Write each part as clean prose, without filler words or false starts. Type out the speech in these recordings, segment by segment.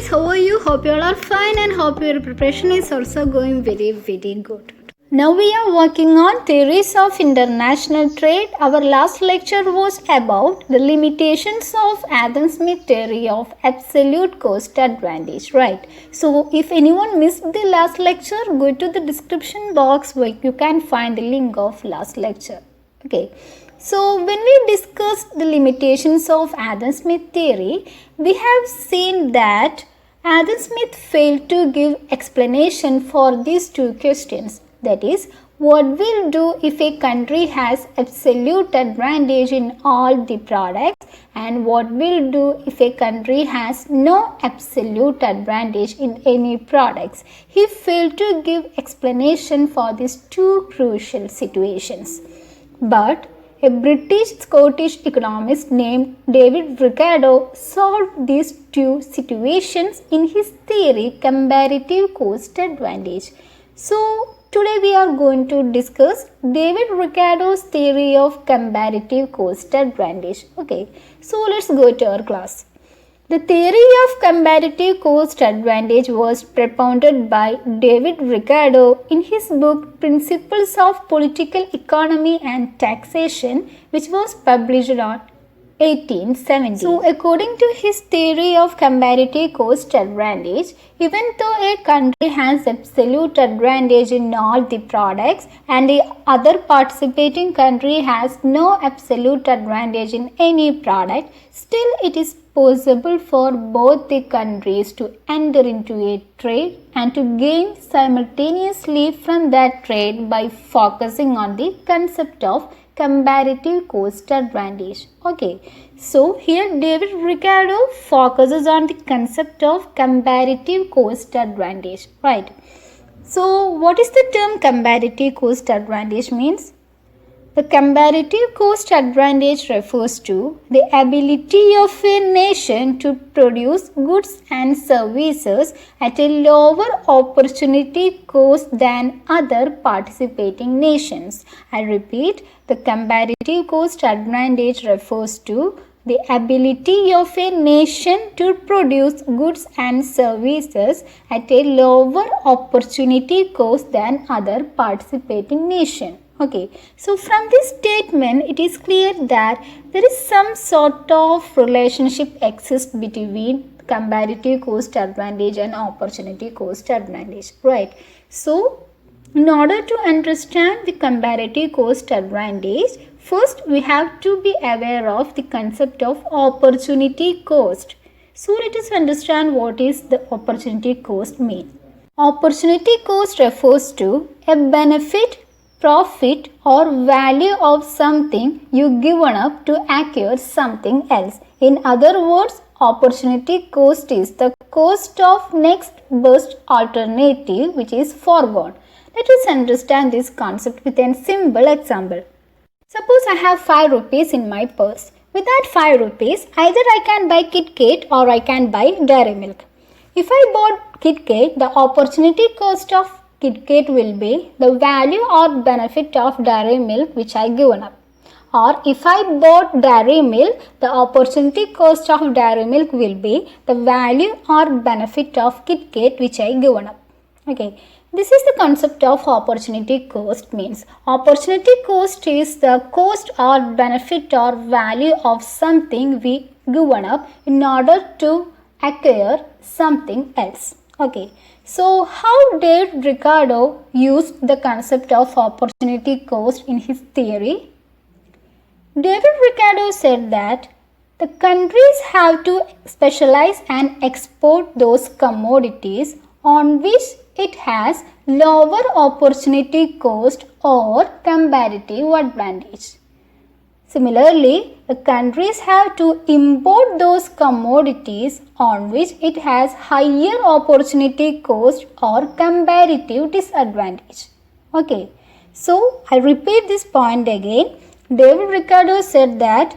guys, how are you? Hope you all are fine and hope your preparation is also going very good. Now we are working on theories of international trade. Our last lecture was about the limitations of Adam Smith theory of absolute cost advantage, right? So if anyone missed the last lecture, go to the description box where you can find the link of last lecture. Okay. So when we discussed the limitations of Adam Smith theory, we have seen that Adam Smith failed to give explanation for these two questions. That is, what will do if a country has absolute advantage in all the products, and what will do if a country has no absolute advantage in any products. He failed to give explanation for these two crucial situations. But a British-Scottish economist named David Ricardo solved these two situations in his theory comparative cost advantage. So today we are going to discuss David Ricardo's theory of comparative cost advantage. Okay, so let's go to our class. The theory of comparative cost advantage was propounded by David Ricardo in his book Principles of Political Economy and Taxation, which was published on 1870. So according to his theory of comparative cost advantage, even though a country has absolute advantage in all the products and the other participating country has no absolute advantage in any product, still it is possible for both the countries to enter into a trade and to gain simultaneously from that trade by focusing on the concept of comparative cost advantage. Okay, so here David Ricardo focuses on the concept of comparative cost advantage, right? So what is the term comparative cost advantage means? The comparative cost advantage refers to the ability of a nation to produce goods and services at a lower opportunity cost than other participating nations. I repeat, the comparative cost advantage refers to the ability of a nation to produce goods and services at a lower opportunity cost than other participating nation. Okay, so from this statement, it is clear that there is some sort of relationship exists between comparative cost advantage and opportunity cost advantage, right? So, in order to understand the comparative cost advantage, first we have to be aware of the concept of opportunity cost. So, let us understand what is the opportunity cost mean. Opportunity cost refers to a benefit, profit or value of something you given up to acquire something else. In other words, opportunity cost is the cost of next best alternative which is foregone. Let us understand this concept with a simple example. Suppose I have 5 rupees in my purse. With that 5 rupees, either I can buy KitKat or I can buy Dairy Milk. If I bought KitKat, the opportunity cost of KitKat will be the value or benefit of Dairy Milk which I given up. Or if I bought Dairy Milk, the opportunity cost of Dairy Milk will be the value or benefit of KitKat which I given up. Okay, this is the concept of opportunity cost means. Opportunity cost is the cost or benefit or value of something we given up in order to acquire something else. Okay, so how did Ricardo use the concept of opportunity cost in his theory? David Ricardo said that the countries have to specialize and export those commodities on which it has lower opportunity cost or comparative advantage. Similarly, the countries have to import those commodities on which it has higher opportunity cost or comparative disadvantage. Okay, so I repeat this point again. David Ricardo said that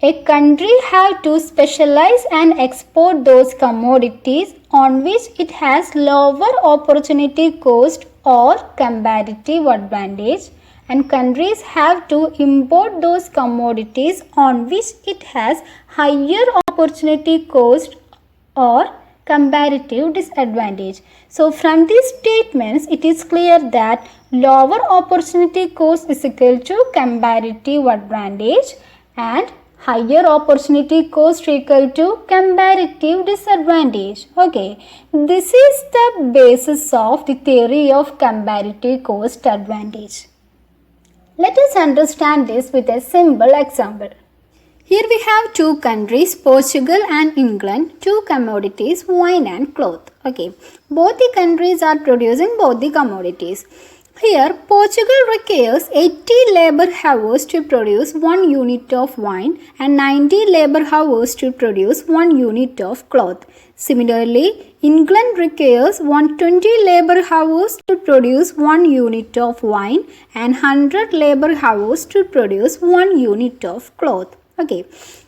a country have to specialize and export those commodities on which it has lower opportunity cost or comparative advantage, and countries have to import those commodities on which it has higher opportunity cost or comparative disadvantage. So from these statements, it is clear that lower opportunity cost is equal to comparative advantage and higher opportunity cost equal to comparative disadvantage. Okay, this is the basis of the theory of comparative cost advantage. Let us understand this with a simple example. Here we have two countries, Portugal and England, two commodities, wine and cloth. Okay, both the countries are producing both the commodities. Here, Portugal requires 80 labor hours to produce 1 unit of wine and 90 labor hours to produce 1 unit of cloth. Similarly, England requires 120 labor hours to produce 1 unit of wine and 100 labor hours to produce 1 unit of cloth. Okay,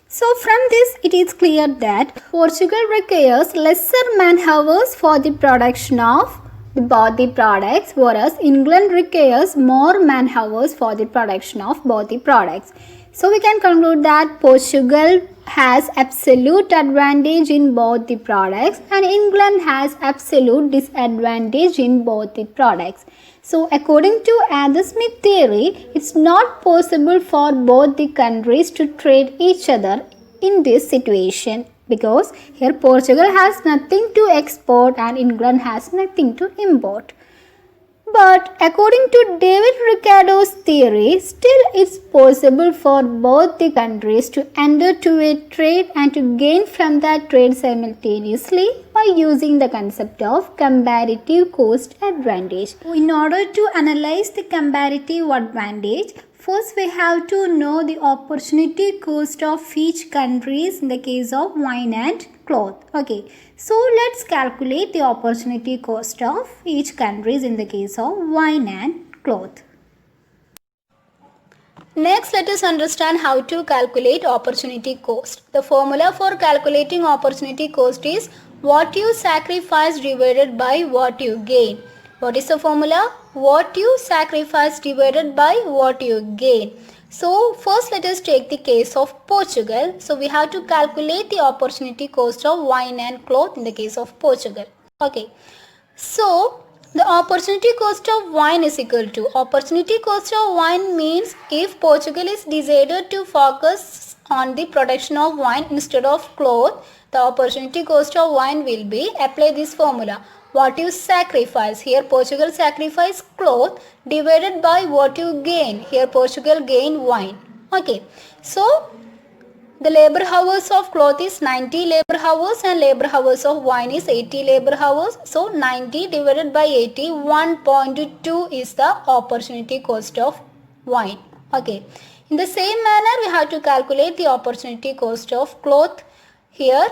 so from this it is clear that Portugal requires lesser man hours for the production of both the products, whereas England requires more man hours for the production of both the products. So we can conclude that Portugal has absolute advantage in both the products and England has absolute disadvantage in both the products. So according to Adam Smith theory, it's not possible for both the countries to trade each other in this situation, because here Portugal has nothing to export and England has nothing to import. But according to David Ricardo's theory, still it's possible for both the countries to enter to a trade and to gain from that trade simultaneously by using the concept of comparative cost advantage. In order to analyze the comparative advantage, first we have to know the opportunity cost of each countries in the case of wine and cloth. Okay, so let's calculate the opportunity cost of each countries in the case of wine and cloth. Next, let us understand how to calculate opportunity cost. The formula for calculating opportunity cost is what you sacrifice divided by what you gain. What is the formula? What you sacrifice divided by what you gain. So first let us take the case of Portugal. So we have to calculate the opportunity cost of wine and cloth in the case of Portugal. Okay. So the opportunity cost of wine is equal to, opportunity cost of wine means if Portugal is decided to focus on the production of wine instead of cloth, the opportunity cost of wine will be, apply this formula. What you sacrifice, here Portugal sacrifice cloth divided by what you gain, here Portugal gain wine. Okay, so the labor hours of cloth is 90 labor hours and labor hours of wine is 80 labor hours. So 90 divided by 80, 1.2 is the opportunity cost of wine. Okay, in the same manner we have to calculate the opportunity cost of cloth. Here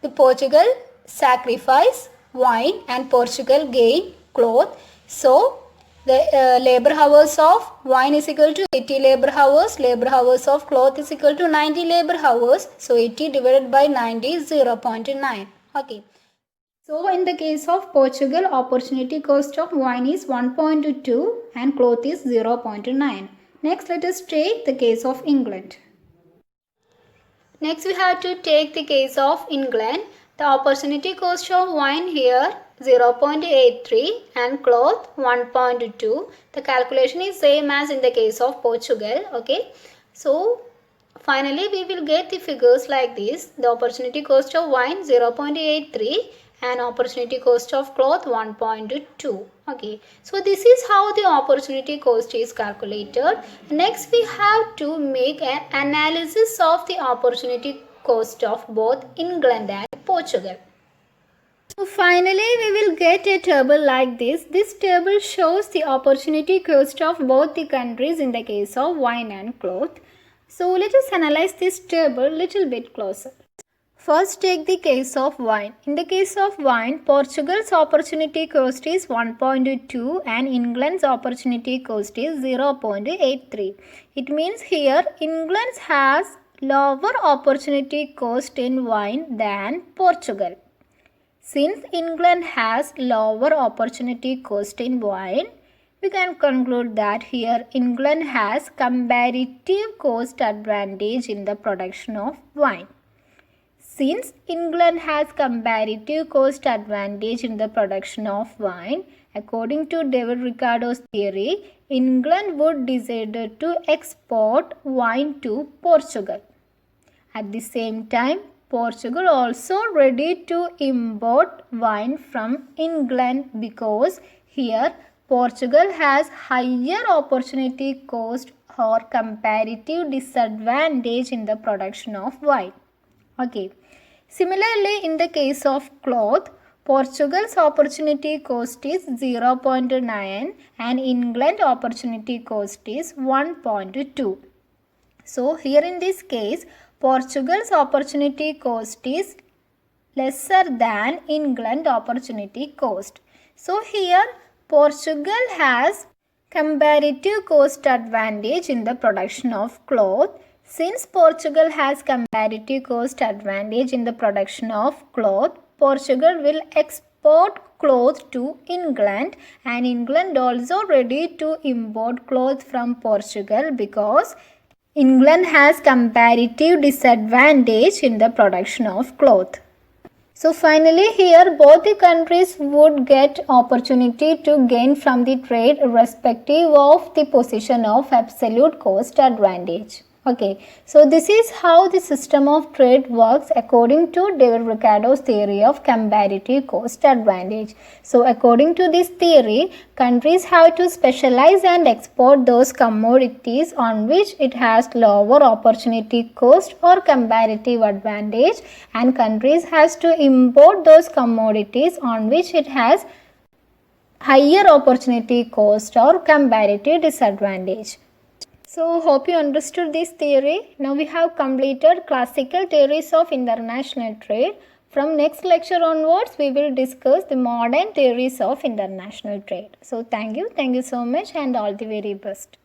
the Portugal sacrifice wine and Portugal gain cloth. So the labor hours of wine is equal to 80 labor hours of cloth is equal to 90 labor hours. So 80 divided by 90 is 0.9. Okay. So in the case of Portugal, opportunity cost of wine is 1.2 and cloth is 0.9. Next, let us take the case of England. Next we have to take the case of England. The opportunity cost of wine here 0.83 and cloth 1.2. The calculation is same as in the case of Portugal. Okay. So finally we will get the figures like this. The opportunity cost of wine 0.83 and opportunity cost of cloth 1.2. Okay. So this is how the opportunity cost is calculated. Next we have to make an analysis of the opportunity cost of both England and Portugal. So finally we will get a table like this. This table shows the opportunity cost of both the countries in the case of wine and cloth. So let us analyze this table little bit closer. First take the case of wine. In the case of wine, Portugal's opportunity cost is 1.2 and England's opportunity cost is 0.83. It means here England has lower opportunity cost in wine than Portugal. Since England has lower opportunity cost in wine, we can conclude that here England has comparative cost advantage in the production of wine. Since England has comparative cost advantage in the production of wine, according to David Ricardo's theory, England would decide to export wine to Portugal. At the same time, Portugal also ready to import wine from England because here Portugal has higher opportunity cost or comparative disadvantage in the production of wine. Okay. Similarly, in the case of cloth, Portugal's opportunity cost is 0.9 and England opportunity cost is 1.2. So, here in this case, Portugal's opportunity cost is lesser than England opportunity cost. So, here Portugal has comparative cost advantage in the production of cloth. Since Portugal has comparative cost advantage in the production of cloth, Portugal will export cloth to England and England also ready to import cloth from Portugal because England has comparative disadvantage in the production of cloth. So finally here both the countries would get opportunity to gain from the trade irrespective of the position of absolute cost advantage. Okay, so this is how the system of trade works according to David Ricardo's theory of comparative cost advantage. So according to this theory, countries have to specialize and export those commodities on which it has lower opportunity cost or comparative advantage, and countries has to import those commodities on which it has higher opportunity cost or comparative disadvantage. So, hope you understood this theory. Now we have completed classical theories of international trade. From next lecture onwards, we will discuss the modern theories of international trade. So, thank you so much and all the very best.